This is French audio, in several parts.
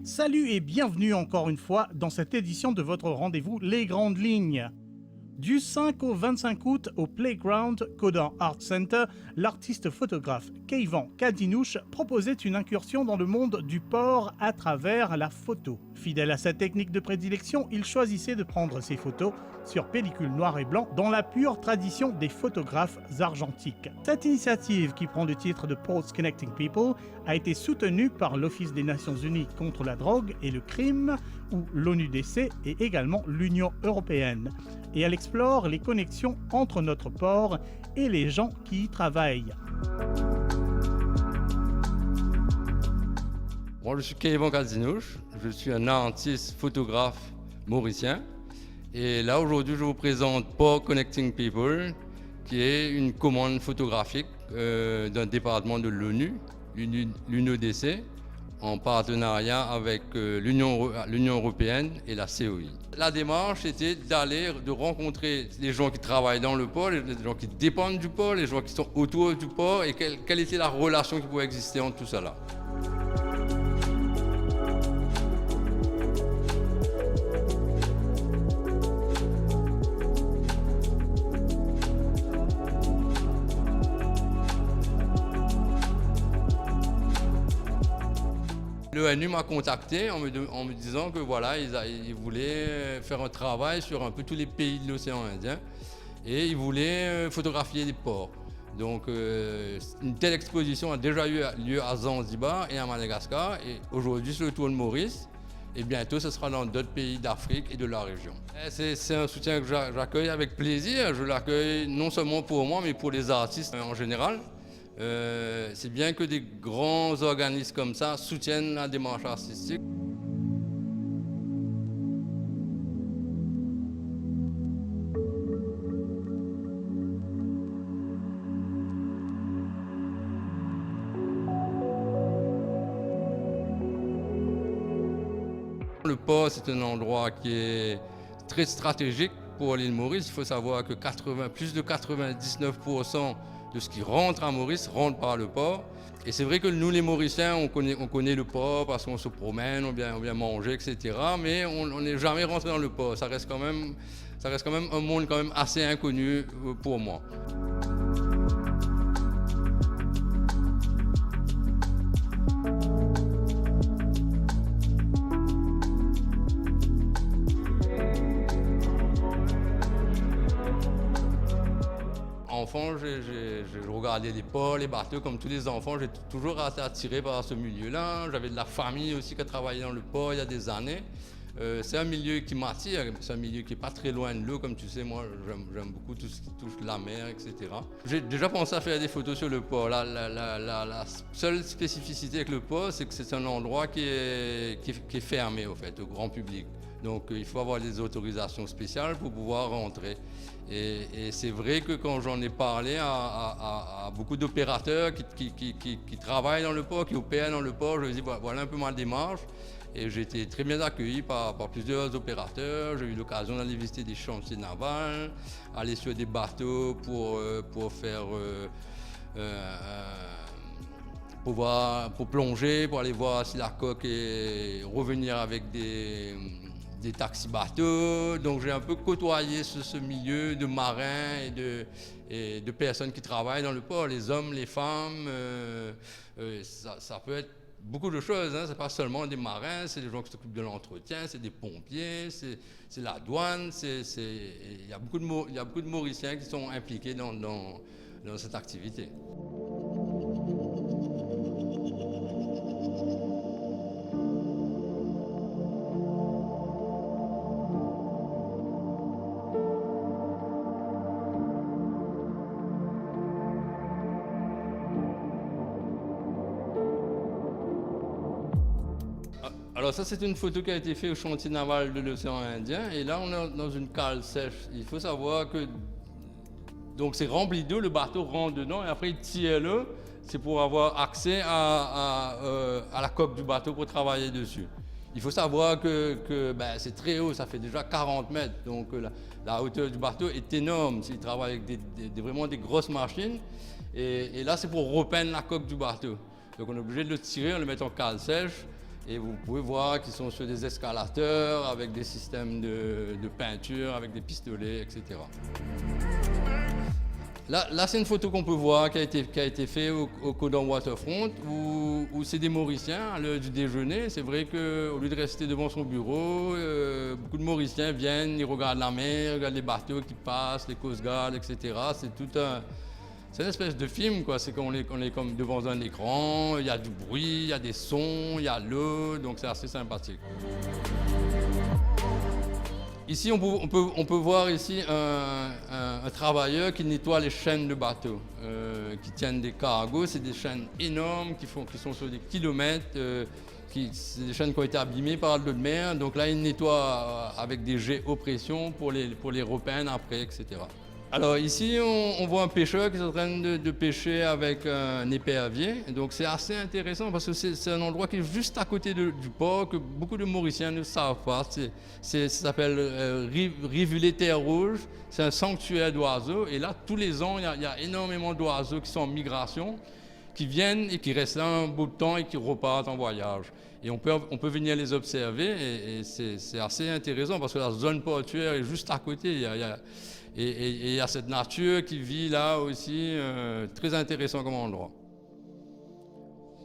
Salut et bienvenue encore une fois dans cette édition de votre rendez-vous Les Grandes Lignes. Du 5 au 25 août au Playground Codan Art Center, l'artiste photographe Keivan Kadinouche proposait une incursion dans le monde du porc à travers la photo. Fidèle à sa technique de prédilection, il choisissait de prendre ses photos sur pellicule noir et blanc dans la pure tradition des photographes argentiques. Cette initiative, qui prend le titre de Pulse Connecting People, a été soutenue par l'Office des Nations Unies contre la drogue et le crime, ou l'ONUDC, et également l'Union européenne. Et elle explore les connexions entre notre porc et les gens qui y travaillent. Moi, je suis Keivan Kadinouche, je suis un artiste photographe mauricien. Et là, aujourd'hui, je vous présente Porc Connecting People, qui est une commande photographique d'un département de l'ONU, l'UNODC, en partenariat avec l'Union européenne et la COI. La démarche était de rencontrer les gens qui travaillent dans le port, les gens qui dépendent du port, les gens qui sont autour du port, et quelle était la relation qui pouvait exister entre tout ça là. L'ONU m'a contacté en me disant que voilà, ils voulaient faire un travail sur un peu tous les pays de l'océan Indien et ils voulaient photographier les ports. Donc une telle exposition a déjà eu lieu à Zanzibar et à Madagascar, et aujourd'hui c'est le tour de Maurice, et bientôt ce sera dans d'autres pays d'Afrique et de la région. C'est un soutien que j'accueille avec plaisir. Je l'accueille non seulement pour moi mais pour les artistes en général. C'est bien que des grands organismes comme ça soutiennent la démarche artistique. Le port, c'est un endroit qui est très stratégique pour l'île Maurice. Il faut savoir que plus de 99% de ce qui rentre à Maurice rentre par le port. Et c'est vrai que nous, les Mauriciens, on connaît le port parce qu'on se promène, on vient manger, etc. Mais on n'est jamais rentré dans le port. Ça reste quand même un monde quand même assez inconnu pour moi. Enfant, je regardais les ports, les bateaux, comme tous les enfants. J'étais toujours assez attiré par ce milieu-là. J'avais de la famille aussi qui a travaillé dans le port il y a des années. C'est un milieu qui m'attire, c'est un milieu qui n'est pas très loin de l'eau. Comme tu sais, moi, j'aime beaucoup tout ce qui touche la mer, etc. J'ai déjà pensé à faire des photos sur le port. La seule spécificité avec le port, c'est que c'est un endroit qui est fermé, au fait, au grand public. Donc il faut avoir des autorisations spéciales pour pouvoir rentrer. Et c'est vrai que quand j'en ai parlé à beaucoup d'opérateurs qui travaillent dans le port, qui opèrent dans le port, je leur ai dit voilà un peu ma démarche. Et j'ai été très bien accueilli par plusieurs opérateurs. J'ai eu l'occasion d'aller visiter des chantiers navals, aller sur des bateaux pour plonger, pour aller voir si la coque est revenir avec des taxis-bateaux. Donc j'ai un peu côtoyé ce milieu de marins et de personnes qui travaillent dans le port, les hommes, les femmes. Ça peut être beaucoup de choses, hein. C'est pas seulement des marins, c'est des gens qui s'occupent de l'entretien, c'est des pompiers, c'est la douane. Il y a beaucoup de Mauriciens qui sont impliqués dans cette activité. Alors ça, c'est une photo qui a été faite au chantier naval de l'océan Indien. Et là, on est dans une cale sèche. Il faut savoir que donc c'est rempli d'eau, le bateau rentre dedans et après il tire l'eau. C'est pour avoir accès à la coque du bateau pour travailler dessus. Il faut savoir que c'est très haut, ça fait déjà 40 mètres, donc la hauteur du bateau est énorme. Il travaille avec vraiment des grosses machines, et là c'est pour repeindre la coque du bateau. Donc on est obligé de le tirer, on le met en cale sèche, et vous pouvez voir qu'ils sont sur des escalateurs, avec des systèmes de peinture, avec des pistolets, etc. Là, c'est une photo qu'on peut voir qui a été faite au Codan Waterfront, où c'est des Mauriciens à l'heure du déjeuner. C'est vrai qu'au lieu de rester devant son bureau, beaucoup de Mauriciens viennent, ils regardent la mer, ils regardent les bateaux qui passent, les Coast Guard, etc. C'est une espèce de film, quoi. C'est qu'on est comme devant un écran, il y a du bruit, il y a des sons, il y a l'eau, donc c'est assez sympathique. Ici, on peut voir ici un travailleur qui nettoie les chaînes de bateaux, qui tiennent des cargos. C'est des chaînes énormes qui sont sur des kilomètres. C'est des chaînes qui ont été abîmées par l'eau de mer. Donc là, il nettoie avec des jets haute pression pour les repeindre après, etc. Alors ici, on voit un pêcheur qui est en train de pêcher avec un épervier. Donc c'est assez intéressant parce que c'est un endroit qui est juste à côté du port que beaucoup de Mauriciens ne savent pas. Ça s'appelle Rivulet-Terre Rouge. C'est un sanctuaire d'oiseaux. Et là, tous les ans, il y a énormément d'oiseaux qui sont en migration, qui viennent et qui restent là un bout de temps et qui repartent en voyage. Et on peut venir les observer et c'est assez intéressant parce que la zone portuaire est juste à côté. Et il y a cette nature qui vit là aussi, très intéressant comme endroit.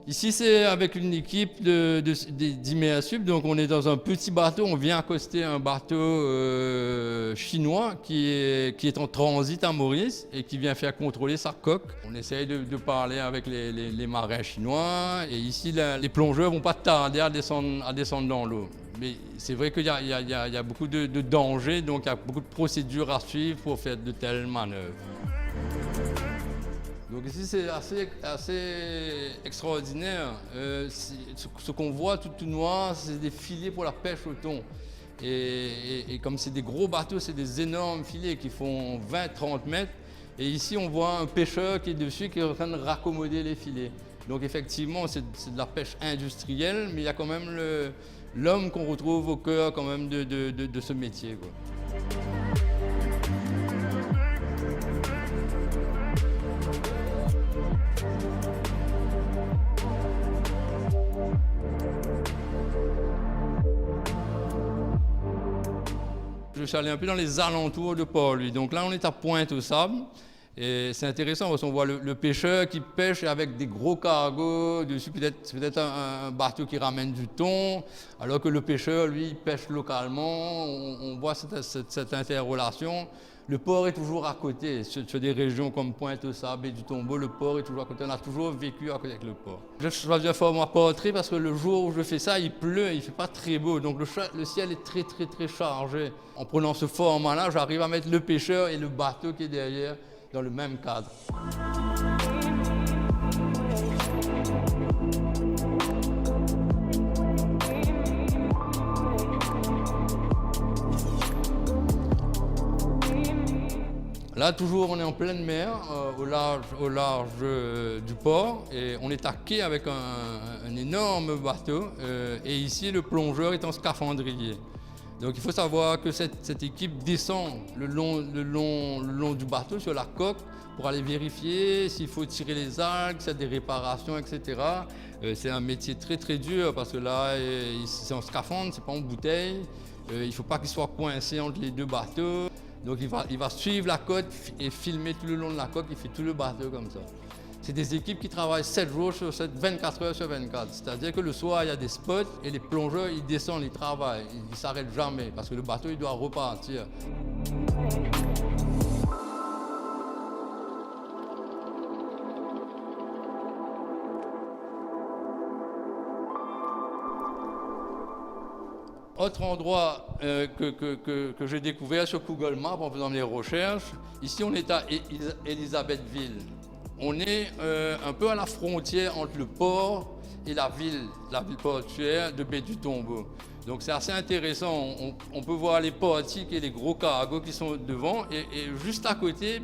Ici, c'est avec une équipe d'Immersub. Donc, on est dans un petit bateau. On vient accoster un bateau chinois qui est en transit à Maurice et qui vient faire contrôler sa coque. On essaye de parler avec les marins chinois. Et ici, les plongeurs ne vont pas tarder à descendre dans l'eau. Mais c'est vrai qu'il y a beaucoup de dangers, donc il y a beaucoup de procédures à suivre pour faire de telles manœuvres. Donc ici, c'est assez extraordinaire. Ce qu'on voit tout noir, c'est des filets pour la pêche au thon. Et comme c'est des gros bateaux, c'est des énormes filets qui font 20-30 mètres. Et ici, on voit un pêcheur qui est dessus, qui est en train de raccommoder les filets. Donc effectivement, c'est de la pêche industrielle, mais il y a quand même l'homme qu'on retrouve au cœur quand même de ce métier, quoi. Je suis allé un peu dans les alentours de Port-Louis. Donc là, on est à Pointe-aux-Sables. Et c'est intéressant parce qu'on voit le pêcheur qui pêche avec des gros cargos. Dessus, c'est peut-être un bateau qui ramène du thon, alors que le pêcheur, lui, il pêche localement. On voit cette interrelation. Le port est toujours à côté. Sur des régions comme Pointe-aux-Sables et du Tombeau, le port est toujours à côté. On a toujours vécu à côté avec le port. Je choisis un format portrait parce que le jour où je fais ça, il pleut, il ne fait pas très beau. Donc le ciel est très, très, très chargé. En prenant ce format-là, j'arrive à mettre le pêcheur et le bateau qui est derrière dans le même cadre. Là, toujours, on est en pleine mer, au large du port, et on est à quai avec un énorme bateau. Et ici, le plongeur est en scaphandrier. Donc il faut savoir que cette équipe descend le long du bateau sur la coque pour aller vérifier s'il faut tirer les algues, s'il y a des réparations, etc. C'est un métier très très dur parce que là c'est en scaphandre, c'est pas en bouteille. Il ne faut pas qu'il soit coincé entre les deux bateaux. Donc il va suivre la côte et filmer tout le long de la côte, il fait tout le bateau comme ça. C'est des équipes qui travaillent 7 jours sur 7, 24 heures sur 24. C'est-à-dire que le soir, il y a des spots et les plongeurs, ils descendent, ils travaillent. Ils ne s'arrêtent jamais parce que le bateau, il doit repartir. Autre endroit que j'ai découvert sur Google Maps en faisant des recherches, ici on est à Elisabethville. On est un peu à la frontière entre le port et la ville portuaire de Baie du Tombeau. Donc c'est assez intéressant, on peut voir les portiques et les gros cargos qui sont devant et juste à côté,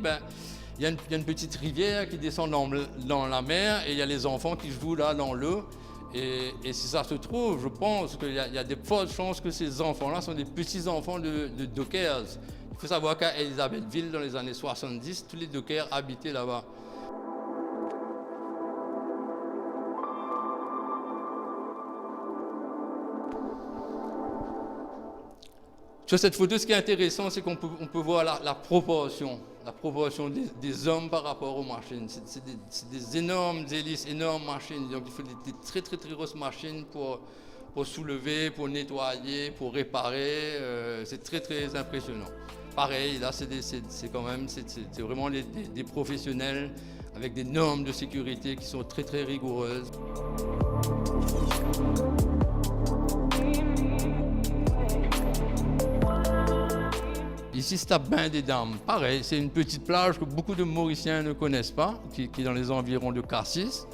il y a une petite rivière qui descend dans la mer et il y a les enfants qui jouent là dans l'eau. Et si ça se trouve, je pense qu'il y a de fortes chances que ces enfants-là sont des petits-enfants de dockers. Il faut savoir qu'à Elisabethville, dans les années 70, tous les dockers habitaient là-bas. Sur cette photo, ce qui est intéressant, c'est qu'on peut voir la proportion des hommes par rapport aux machines. C'est des énormes hélices, énormes machines. Donc il faut des très très très grosses machines pour soulever, pour nettoyer, pour réparer. C'est très très impressionnant. Pareil, là c'est vraiment des professionnels avec des normes de sécurité qui sont très très rigoureuses. Ici, c'est à Bain des Dames. Pareil, c'est une petite plage que beaucoup de Mauriciens ne connaissent pas, qui est dans les environs de Cassis.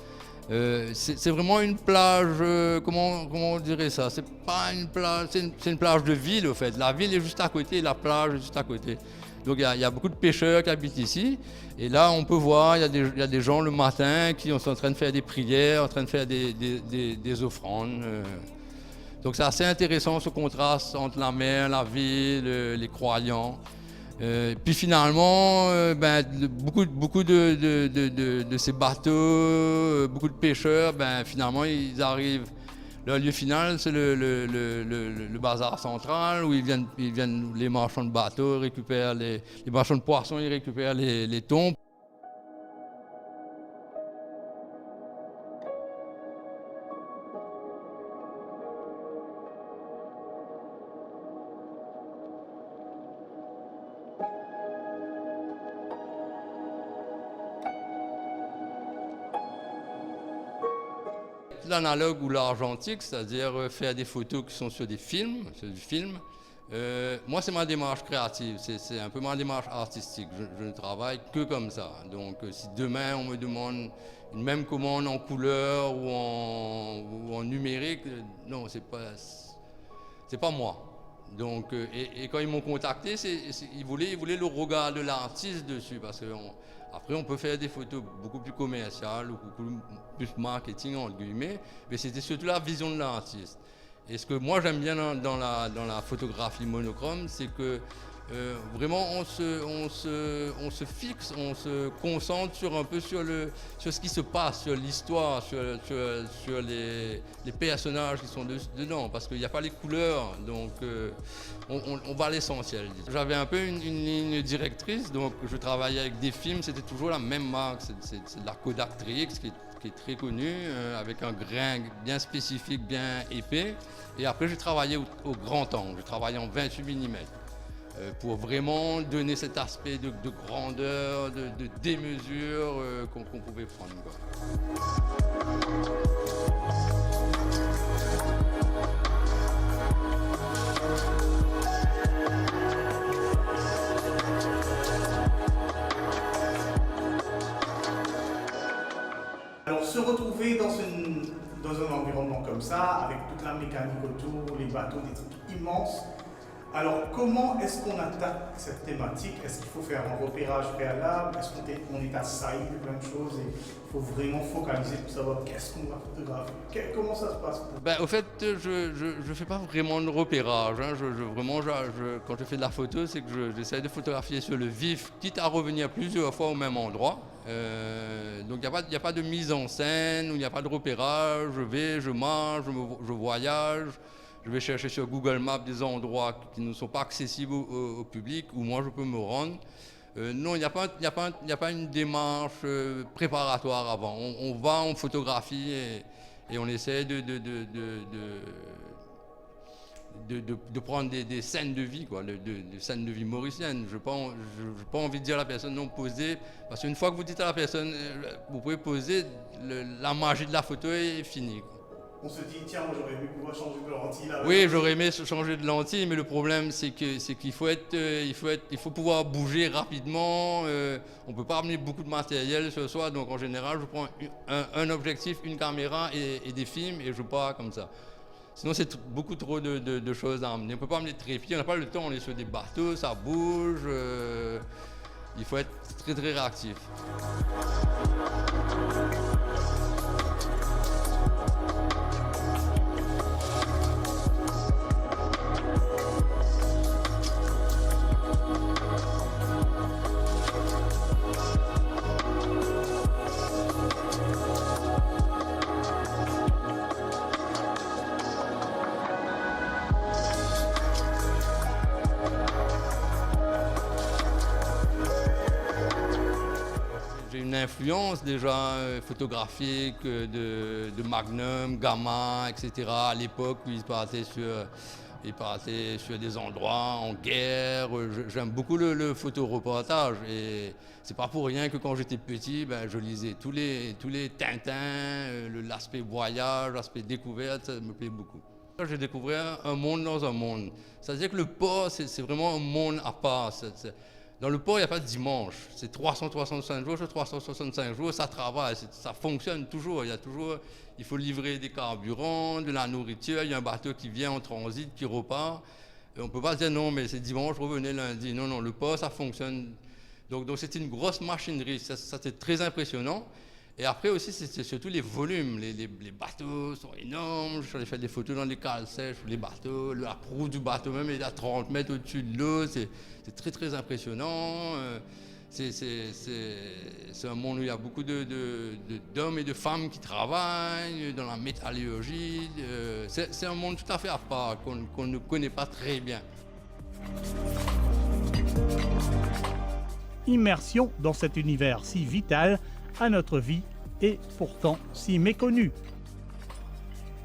C'est vraiment une plage, comment on dirait ça? C'est pas une plage, c'est une plage de ville, au fait. La ville est juste à côté et la plage est juste à côté. Donc il y a beaucoup de pêcheurs qui habitent ici. Et là, on peut voir, il y a des gens le matin qui sont en train de faire des prières, en train de faire des offrandes. Donc c'est assez intéressant ce contraste entre la mer, la ville, les croyants. Puis finalement, beaucoup de ces bateaux, beaucoup de pêcheurs, finalement ils arrivent. Leur lieu final, c'est le bazar central où ils viennent, les marchands de bateaux récupèrent les marchands de poissons, ils récupèrent les thons. L'analogue ou l'argentique, c'est-à-dire faire des photos qui sont sur du film. Moi, c'est ma démarche créative, c'est un peu ma démarche artistique. Je ne travaille que comme ça. Donc, si demain on me demande une même commande en couleur ou en numérique, non, c'est pas moi. Donc, et quand ils m'ont contacté, ils voulaient le regard de l'artiste dessus, parce que après on peut faire des photos beaucoup plus commerciales ou beaucoup plus marketing entre guillemets, mais c'était surtout la vision de l'artiste. Et ce que moi j'aime bien dans la photographie monochrome, c'est que vraiment on se fixe, on se concentre sur ce qui se passe, sur l'histoire, sur les personnages qui sont dedans, parce qu'il n'y a pas les couleurs, donc on va à l'essentiel. J'avais un peu une ligne directrice, donc je travaillais avec des films, c'était toujours la même marque, c'est de la Kodak Trix qui est très connue, avec un grain bien spécifique, bien épais. Et après j'ai travaillé au grand angle, j'ai travaillé en 28 mm. Pour vraiment donner cet aspect de grandeur, de démesure qu'on pouvait prendre, quoi. Alors se retrouver dans un environnement comme ça, avec toute la mécanique autour, les bateaux, des trucs immenses. Alors, comment est-ce qu'on attaque cette thématique? Est-ce qu'il faut faire un repérage préalable? Est-ce qu'on est assailli de plein de choses et il faut vraiment focaliser pour savoir qu'est-ce qu'on va photographier? Comment ça se passe? Au fait, je ne fais pas vraiment de repérage. Hein. Quand je fais de la photo, c'est que j'essaie de photographier sur le vif, quitte à revenir plusieurs fois au même endroit. Donc il n'y a pas de mise en scène, il n'y a pas de repérage. Je marche, je voyage. Je vais chercher sur Google Maps des endroits qui ne sont pas accessibles au public, où moi je peux me rendre. Non, il n'y a pas une démarche préparatoire avant. On va, on photographie et on essaie de prendre des scènes de vie, quoi, des scènes de vie mauriciennes. Je n'ai pas envie de dire à la personne non, posez, parce qu'une fois que vous dites à la personne, vous pouvez poser, la magie de la photo est finie, quoi. On se dit, tiens, moi j'aurais aimé pouvoir changer de lentille là. Oui, j'aurais aimé changer de lentille, mais le problème c'est qu'il faut pouvoir bouger rapidement. On ne peut pas amener beaucoup de matériel sur soi, donc en général je prends un objectif, une caméra et des films et je pars comme ça. Sinon c'est beaucoup trop de choses à amener. On ne peut pas amener de trépied, on n'a pas le temps, on est sur des bateaux, ça bouge. Il faut être très très réactif. une influence déjà photographique de Magnum, Gamma, etc. À l'époque où ils partaient sur des endroits en guerre. J'aime beaucoup le photoreportage et c'est pas pour rien que quand j'étais petit, je lisais tous les Tintins, l'aspect voyage, l'aspect découverte, ça me plaît beaucoup. J'ai découvert un monde dans un monde. C'est-à-dire que le port, c'est vraiment un monde à part. Dans le port, il n'y a pas de dimanche. C'est 365 jours sur 365 jours, ça travaille, ça fonctionne toujours. Il faut livrer des carburants, de la nourriture. Il y a un bateau qui vient en transit, qui repart. Et on ne peut pas dire non, mais c'est dimanche, revenez lundi. Non, le port, ça fonctionne. Donc c'est une grosse machinerie. Ça c'est très impressionnant. Et après aussi, c'est surtout les volumes. Les bateaux sont énormes. J'ai fait des photos dans les cales sèches, les bateaux, la proue du bateau même est à 30 mètres au-dessus de l'eau. C'est très, très impressionnant. C'est un monde où il y a beaucoup d'hommes et de femmes qui travaillent dans la métallurgie. C'est un monde tout à fait à part qu'on ne connaît pas très bien. Immersion dans cet univers si vital à notre vie et pourtant si méconnu.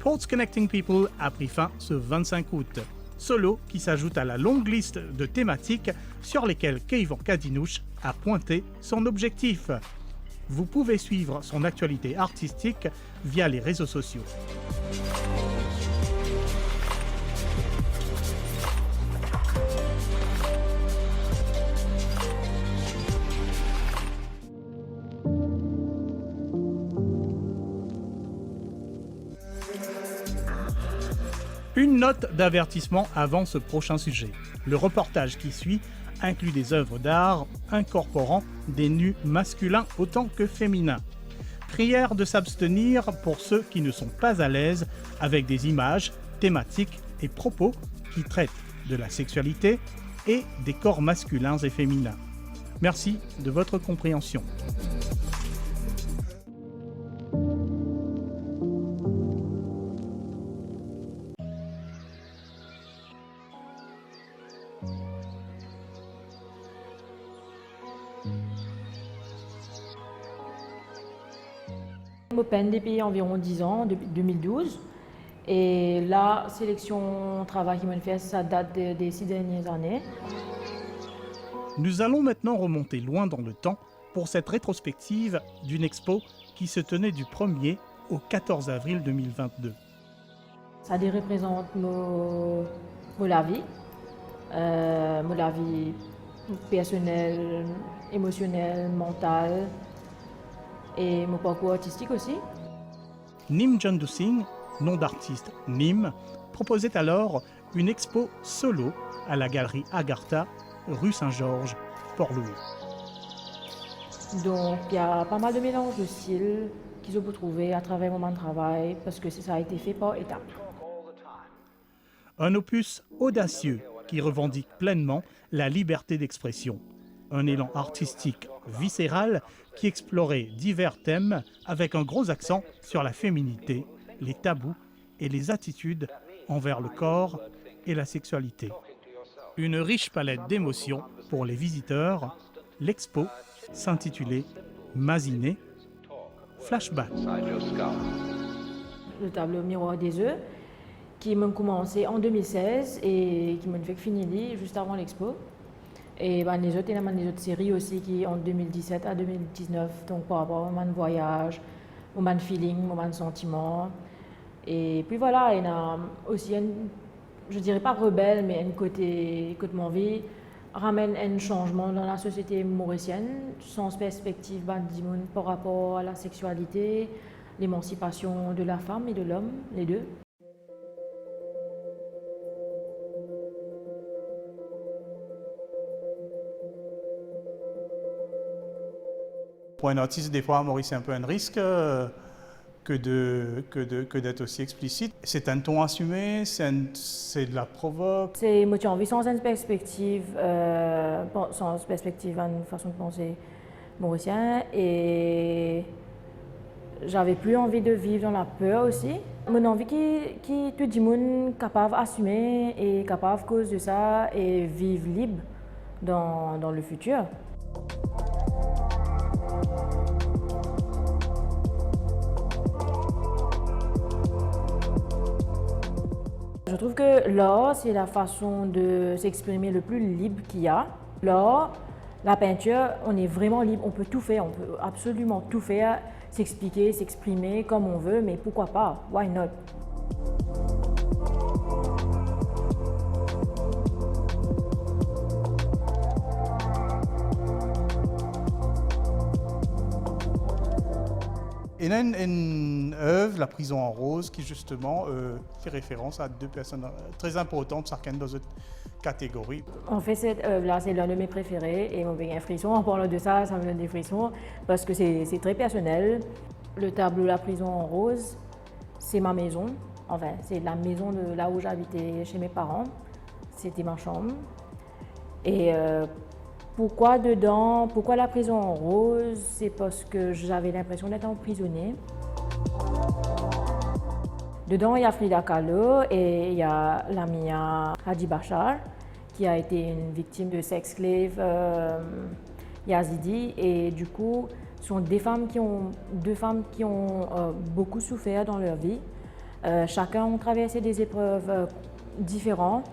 Ports Connecting People a pris fin ce 25 août. Solo qui s'ajoute à la longue liste de thématiques sur lesquelles Keivan Kadinouch a pointé son objectif. Vous pouvez suivre son actualité artistique via les réseaux sociaux. Une note d'avertissement avant ce prochain sujet. Le reportage qui suit inclut des œuvres d'art incorporant des nus masculins autant que féminins. Prière de s'abstenir pour ceux qui ne sont pas à l'aise avec des images, thématiques et propos qui traitent de la sexualité et des corps masculins et féminins. Merci de votre compréhension. Je peine depuis environ 10 ans, depuis 2012. Et la sélection travail qui m'a fait, ça date des 6 dernières années. Nous allons maintenant remonter loin dans le temps pour cette rétrospective d'une expo qui se tenait du 1er au 14 avril 2022. Ça représente la vie personnelle, émotionnelle, mentale et mon parcours artistique aussi. Nim John Singh, nom d'artiste Nim, proposait alors une expo solo à la galerie Agartha, rue Saint-Georges, Port-Louis. Donc il y a pas mal de mélanges de styles qu'ils ont trouvé à travers mon travail parce que ça a été fait par étapes. Un opus audacieux qui revendique pleinement la liberté d'expression. Un élan artistique viscéral qui explorait divers thèmes avec un gros accent sur la féminité, les tabous et les attitudes envers le corps et la sexualité. Une riche palette d'émotions pour les visiteurs, l'expo s'intitulait Maziné, Flashback. Le tableau Miroir des œufs qui m'a commencé en 2016 et qui m'a fait finir juste avant l'expo. Et les autres, il y a des autres séries aussi qui en 2017 à 2019, donc par rapport au man voyage, au man feeling, au man sentiment. Et puis voilà, il y a aussi, je dirais pas rebelle, mais un côté de mon vie ramène un changement dans la société mauricienne, sans perspective par rapport à la sexualité, l'émancipation de la femme et de l'homme, les deux. Pour un artiste, des fois, Maurice, c'est un peu un risque que d'être aussi explicite. C'est un ton assumé, c'est de la provoque. C'est moi j'ai envie sans une perspective, une façon de penser mauricienne. Et j'avais plus envie de vivre dans la peur aussi. Mon envie qui tout le monde capable d'assumer et capable à cause de ça et vivre libre dans le futur. Je trouve que l'art, c'est la façon de s'exprimer le plus libre qu'il y a. L'art, la peinture, on est vraiment libre, on peut tout faire, on peut absolument tout faire, s'expliquer, s'exprimer comme on veut, mais pourquoi pas? Why not? Il y a une œuvre, La prison en rose, qui justement fait référence à deux personnes très importantes, chacun dans une catégorie. En fait, cette œuvre-là, c'est l'un de mes préférés et on me donne un frisson. En parlant de ça, ça me donne des frissons parce que c'est très personnel. Le tableau La prison en rose, c'est ma maison. Enfin, c'est la maison de là où j'habitais chez mes parents. C'était ma chambre. Et pourquoi dedans, pourquoi la prison en rose? C'est parce que j'avais l'impression d'être emprisonnée. Dedans, il y a Frida Kahlo et il y a Lamia Hadji Bachar, qui a été une victime de sex-slave yazidi. Et du coup, ce sont deux femmes qui ont beaucoup souffert dans leur vie. Chacun a traversé des épreuves différentes.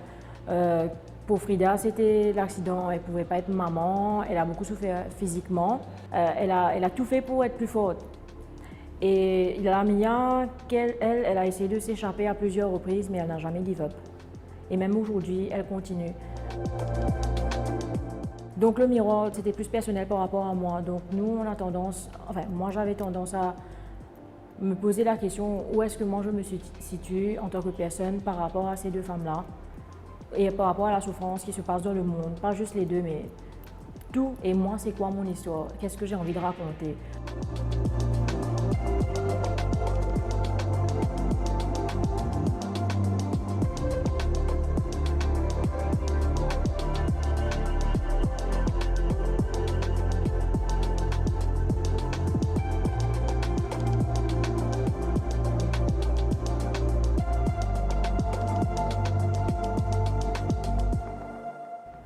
Pour Frida, c'était l'accident, elle ne pouvait pas être maman, elle a beaucoup souffert physiquement, elle a tout fait pour être plus forte. Et la Mia, elle a essayé de s'échapper à plusieurs reprises, mais elle n'a jamais give up. Et même aujourd'hui, elle continue. Donc le miroir, c'était plus personnel par rapport à moi. Donc nous, on a tendance, enfin moi j'avais tendance à me poser la question, où est-ce que moi je me situe en tant que personne par rapport à ces deux femmes-là? Et par rapport à la souffrance qui se passe dans le monde, pas juste les deux, mais tout. Et moi, c'est quoi mon histoire? Qu'est-ce que j'ai envie de raconter?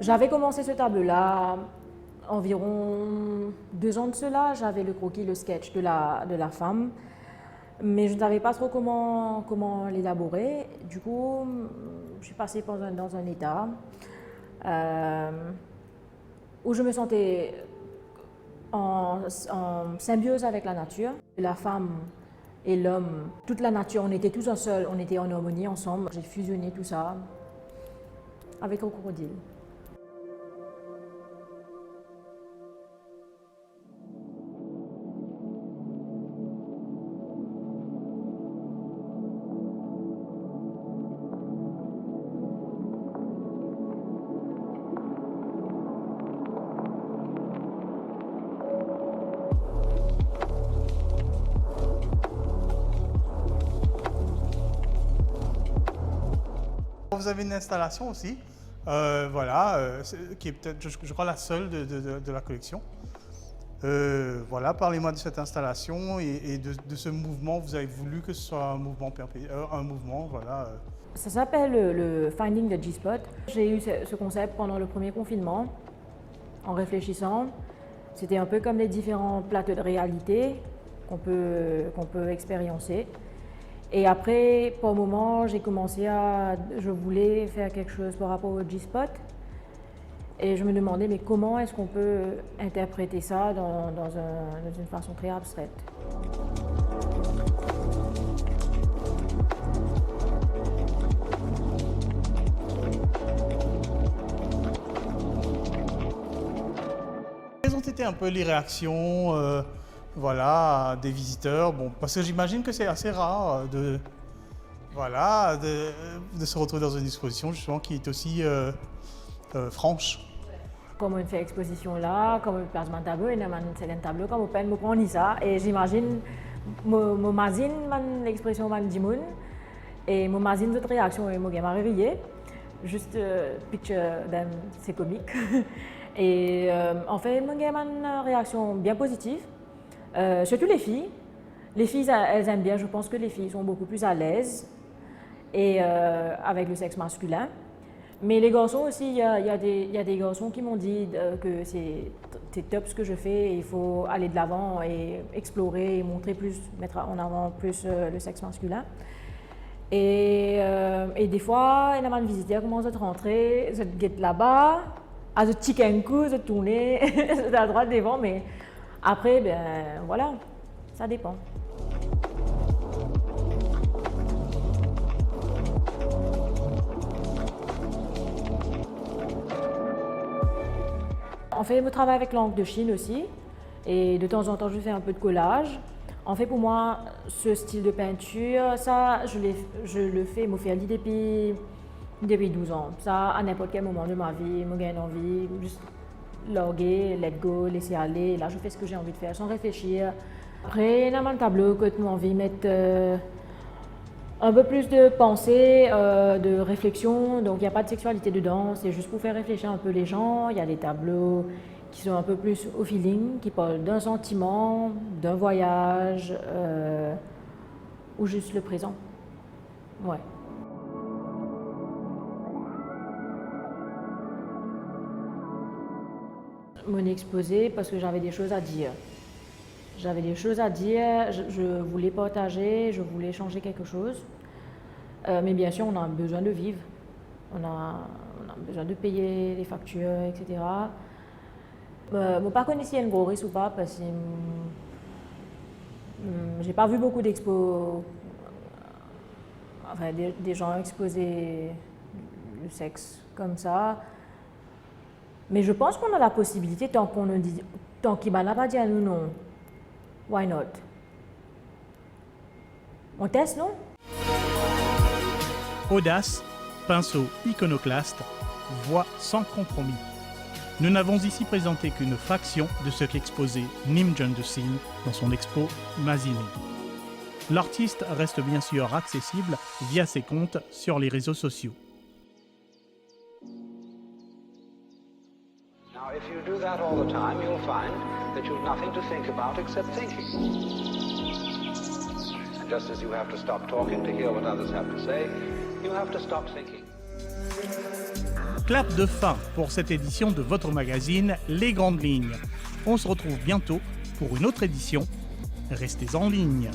J'avais commencé ce tableau-là environ 2 ans de cela. J'avais le croquis, le sketch de la femme, mais je ne savais pas trop comment l'élaborer. Du coup, je suis passée dans un état où je me sentais en symbiose avec la nature. La femme et l'homme, toute la nature, on était tous un seul, on était en harmonie ensemble. J'ai fusionné tout ça avec un crocodile. Vous avez une installation aussi, voilà, qui est peut-être, je crois, la seule de la collection. Voilà, parlez-moi de cette installation et de ce mouvement. Vous avez voulu que ce soit un mouvement, voilà. Ça s'appelle le Finding the G-Spot. J'ai eu ce concept pendant le premier confinement, en réfléchissant. C'était un peu comme les différents plateaux de réalité qu'on peut expériencer. Et après, pour un moment, je voulais faire quelque chose par rapport au G-Spot. Et je me demandais, mais comment est-ce qu'on peut interpréter ça dans une façon très abstraite? Quelles ont été un peu les réactions voilà, des visiteurs? Bon, parce que j'imagine que c'est assez rare de se retrouver dans une exposition justement qui est aussi franche. Comme on fait exposition là, comme on place un tableau, et c'est un tableau comme on peut me prendre ça. Et j'imagine, mon magazine, l'expression man dimoun, et mon magazine de réaction, et mon gamin réveillé. Juste picture, c'est comique. Et en fait, mon gamin une réaction bien positive. Surtout les filles. Les filles, elles aiment bien. Je pense que les filles sont beaucoup plus à l'aise et avec le sexe masculin. Mais les garçons aussi, il y a des garçons qui m'ont dit que c'est top ce que je fais, et il faut aller de l'avant et explorer et montrer plus, mettre en avant plus le sexe masculin. Et des fois, il y a un visiteur commence à rentrer, je guette là-bas, à je tique un coup, je tourne à la droite devant, mais après, ben voilà, ça dépend. On fait le travail avec l'encre de Chine aussi, et de temps en temps, je fais un peu de collage. En fait, pour moi, ce style de peinture, ça, je le fais, me fait depuis 12 ans. Ça, à n'importe quel moment de ma vie, me gagne envie, juste loguer, let go, laisser aller. Là, je fais ce que j'ai envie de faire sans réfléchir. Après, dans le tableau, que tu as envie de mettre un peu plus de pensée, de réflexion. Donc, il n'y a pas de sexualité dedans, c'est juste pour faire réfléchir un peu les gens. Il y a des tableaux qui sont un peu plus au feeling, qui parlent d'un sentiment, d'un voyage, ou juste le présent. Ouais. Mon exposé parce que j'avais des choses à dire. J'avais des choses à dire, je voulais partager, je voulais changer quelque chose. Mais bien sûr, on a besoin de vivre. On a besoin de payer les factures, etc. Je ne sais pas si il y a une grosse risque ou pas, parce que j'ai pas vu beaucoup d'expos, enfin, des gens exposer le sexe comme ça. Mais je pense qu'on a la possibilité, tant qu'il n'a pas dit à nous non, why not? On teste, non? Audace, pinceau iconoclaste, voix sans compromis. Nous n'avons ici présenté qu'une fraction de ce qu'exposait Nim Jundusin dans son expo Mazini. L'artiste reste bien sûr accessible via ses comptes sur les réseaux sociaux. Now, if you do that all the time, you'll find that you've nothing to think about except thinking. And just as you have to stop talking to hear what others have to say, you have to stop thinking. Clap de fin pour cette édition de votre magazine Les Grandes Lignes. On se retrouve bientôt pour une autre édition. Restez en ligne.